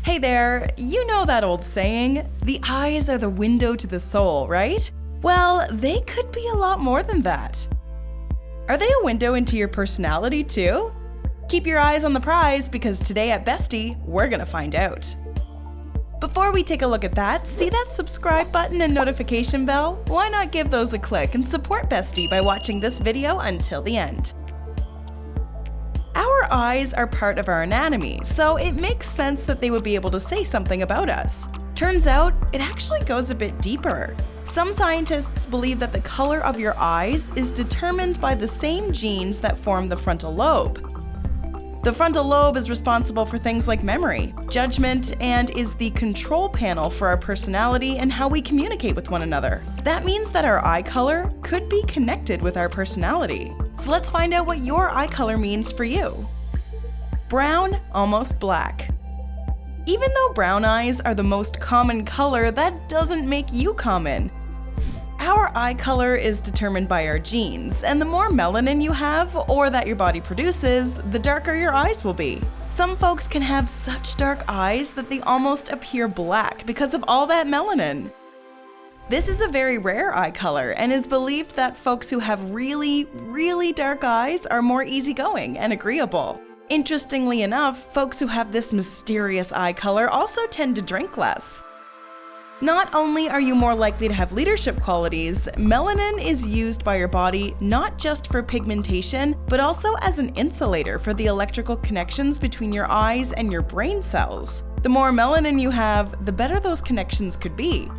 Hey there, you know that old saying, the eyes are the window to the soul, right? Well, they could be a lot more than that. Are they a window into your personality too? Keep your eyes on the prize because today at Bestie, we're gonna find out. Before we take a look at that, see that subscribe button and notification bell? Why not give those a click and support Bestie by watching this video until the end? Our eyes are part of our anatomy, so it makes sense that they would be able to say something about us. Turns out, it actually goes a bit deeper. Some scientists believe that the color of your eyes is determined by the same genes that form the frontal lobe. The frontal lobe is responsible for things like memory, judgment, and is the control panel for our personality and how we communicate with one another. That means that our eye color could be connected with our personality. So let's find out what your eye color means for you. Brown, almost black. Even though brown eyes are the most common color, that doesn't make you common. Our eye color is determined by our genes, and the more melanin you have, or that your body produces, the darker your eyes will be. Some folks can have such dark eyes that they almost appear black because of all that melanin. This is a very rare eye color and is believed that folks who have really, really dark eyes are more easygoing and agreeable. Interestingly enough, folks who have this mysterious eye color also tend to drink less. Not only are you more likely to have leadership qualities, melanin is used by your body not just for pigmentation, but also as an insulator for the electrical connections between your eyes and your brain cells. The more melanin you have, the better those connections could be.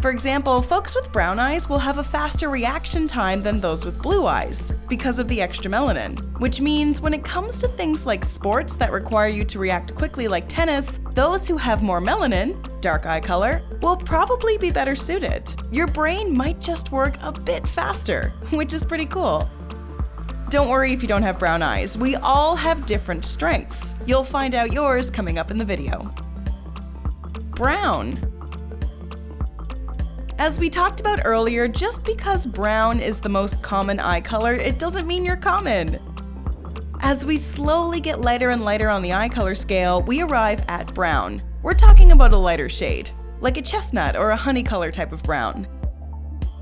For example, folks with brown eyes will have a faster reaction time than those with blue eyes because of the extra melanin, which means when it comes to things like sports that require you to react quickly like tennis, those who have more melanin, dark eye color, will probably be better suited. Your brain might just work a bit faster, which is pretty cool. Don't worry if you don't have brown eyes, we all have different strengths. You'll find out yours coming up in the video. Brown. As we talked about earlier, just because brown is the most common eye color, it doesn't mean you're common. As we slowly get lighter and lighter on the eye color scale, we arrive at brown. We're talking about a lighter shade, like a chestnut or a honey color type of brown.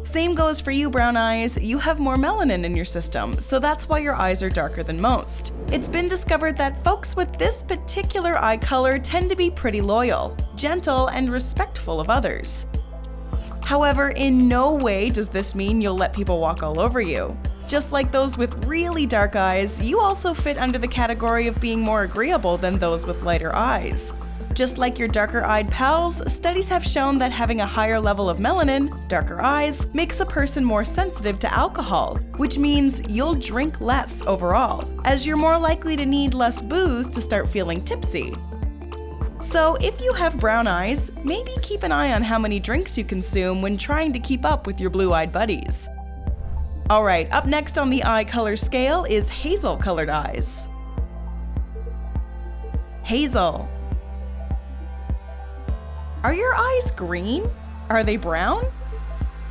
Same goes for you, brown eyes. You have more melanin in your system, so that's why your eyes are darker than most. It's been discovered that folks with this particular eye color tend to be pretty loyal, gentle, and respectful of others. However, in no way does this mean you'll let people walk all over you. Just like those with really dark eyes, you also fit under the category of being more agreeable than those with lighter eyes. Just like your darker-eyed pals, studies have shown that having a higher level of melanin, darker eyes, makes a person more sensitive to alcohol, which means you'll drink less overall, as you're more likely to need less booze to start feeling tipsy. So if you have brown eyes, maybe keep an eye on how many drinks you consume when trying to keep up with your blue-eyed buddies. Alright, up next on the eye color scale is hazel colored eyes. Hazel. Are your eyes green? Are they brown?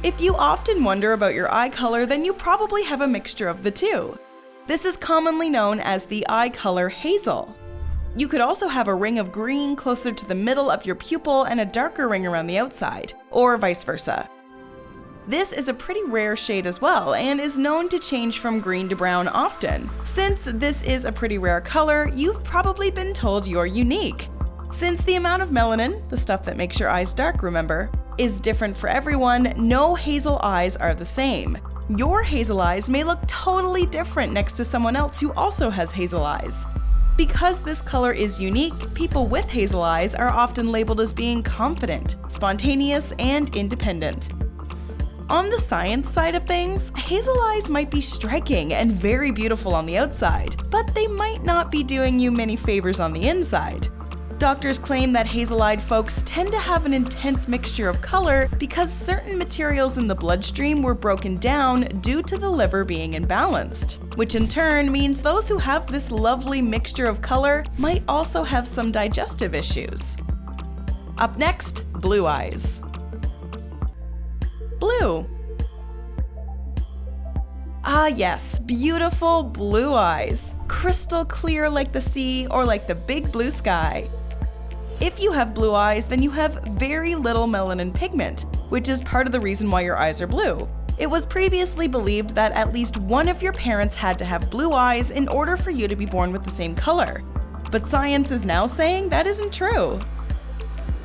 If you often wonder about your eye color, then you probably have a mixture of the two. This is commonly known as the eye color hazel. You could also have a ring of green closer to the middle of your pupil and a darker ring around the outside, or vice versa. This is a pretty rare shade as well, and is known to change from green to brown often. Since this is a pretty rare color, you've probably been told you're unique. Since the amount of melanin, the stuff that makes your eyes dark, remember, is different for everyone, no hazel eyes are the same. Your hazel eyes may look totally different next to someone else who also has hazel eyes. Because this color is unique, people with hazel eyes are often labeled as being confident, spontaneous, and independent. On the science side of things, hazel eyes might be striking and very beautiful on the outside, but they might not be doing you many favors on the inside. Doctors claim that hazel-eyed folks tend to have an intense mixture of color because certain materials in the bloodstream were broken down due to the liver being imbalanced, which in turn means those who have this lovely mixture of color might also have some digestive issues. Up next, blue eyes. Blue. Ah yes, beautiful blue eyes. Crystal clear like the sea or like the big blue sky. If you have blue eyes, then you have very little melanin pigment, which is part of the reason why your eyes are blue. It was previously believed that at least one of your parents had to have blue eyes in order for you to be born with the same color. But science is now saying that isn't true.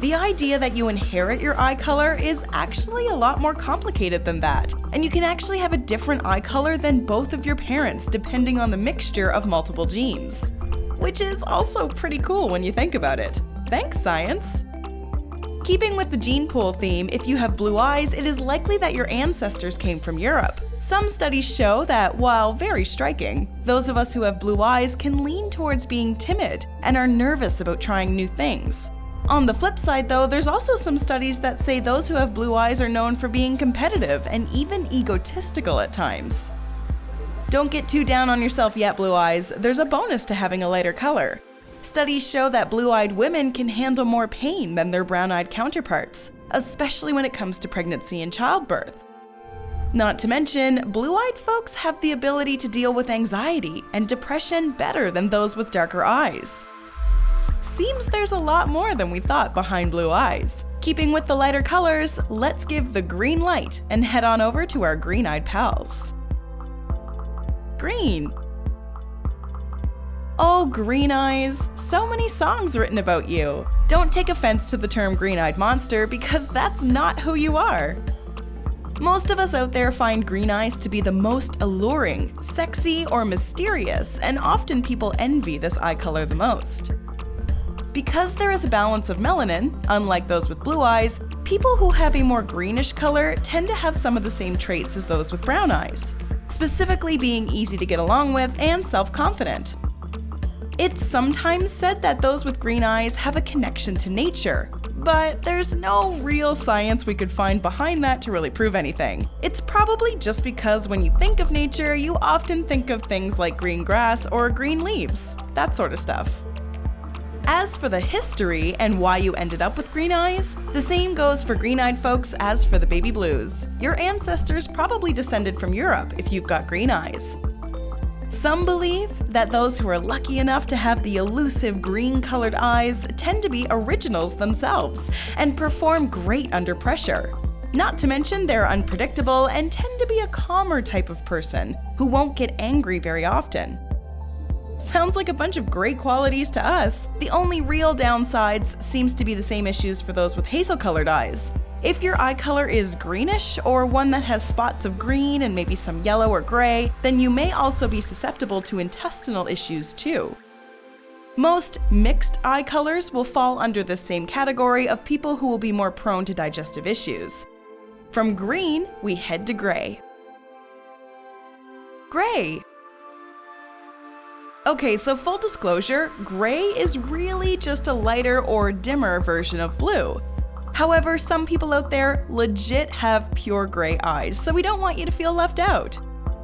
The idea that you inherit your eye color is actually a lot more complicated than that, and you can actually have a different eye color than both of your parents depending on the mixture of multiple genes. Which is also pretty cool when you think about it. Thanks, science! Keeping with the gene pool theme, if you have blue eyes, it is likely that your ancestors came from Europe. Some studies show that, while very striking, those of us who have blue eyes can lean towards being timid and are nervous about trying new things. On the flip side though, there's also some studies that say those who have blue eyes are known for being competitive and even egotistical at times. Don't get too down on yourself yet, blue eyes. There's a bonus to having a lighter color. Studies show that blue-eyed women can handle more pain than their brown-eyed counterparts, especially when it comes to pregnancy and childbirth. Not to mention, blue-eyed folks have the ability to deal with anxiety and depression better than those with darker eyes. Seems there's a lot more than we thought behind blue eyes. Keeping with the lighter colors, let's give the green light and head on over to our green-eyed pals. Green. Oh, green eyes, so many songs written about you. Don't take offense to the term green-eyed monster because that's not who you are. Most of us out there find green eyes to be the most alluring, sexy, or mysterious, and often people envy this eye color the most. Because there is a balance of melanin, unlike those with blue eyes, people who have a more greenish color tend to have some of the same traits as those with brown eyes, specifically being easy to get along with and self-confident. It's sometimes said that those with green eyes have a connection to nature, but there's no real science we could find behind that to really prove anything. It's probably just because when you think of nature, you often think of things like green grass or green leaves, that sort of stuff. As for the history and why you ended up with green eyes, the same goes for green-eyed folks as for the baby blues. Your ancestors probably descended from Europe if you've got green eyes. Some believe that those who are lucky enough to have the elusive green-colored eyes tend to be originals themselves and perform great under pressure. Not to mention they're unpredictable and tend to be a calmer type of person who won't get angry very often. Sounds like a bunch of great qualities to us. The only real downsides seems to be the same issues for those with hazel-colored eyes. If your eye color is greenish or one that has spots of green and maybe some yellow or gray, then you may also be susceptible to intestinal issues too. Most mixed eye colors will fall under this same category of people who will be more prone to digestive issues. From green, we head to gray. Gray. Okay, so full disclosure, gray is really just a lighter or dimmer version of blue. However, some people out there legit have pure gray eyes, so we don't want you to feel left out.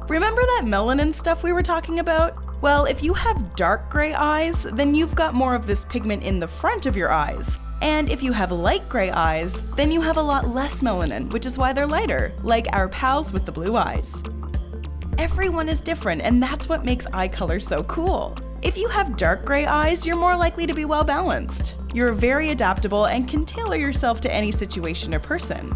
Remember that melanin stuff we were talking about? Well, if you have dark gray eyes, then you've got more of this pigment in the front of your eyes. And if you have light gray eyes, then you have a lot less melanin, which is why they're lighter, like our pals with the blue eyes. Everyone is different, and that's what makes eye color so cool. If you have dark gray eyes, you're more likely to be well balanced. You're very adaptable and can tailor yourself to any situation or person.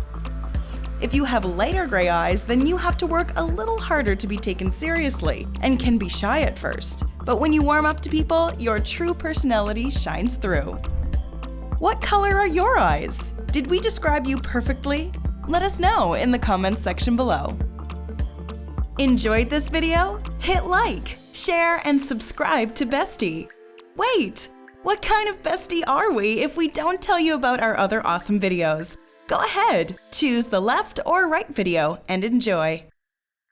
If you have lighter gray eyes, then you have to work a little harder to be taken seriously and can be shy at first. But when you warm up to people, your true personality shines through. What color are your eyes? Did we describe you perfectly? Let us know in the comments section below. Enjoyed this video? Hit like, share, and subscribe to Bestie. Wait, what kind of bestie are we if we don't tell you about our other awesome videos? Go ahead, choose the left or right video and enjoy.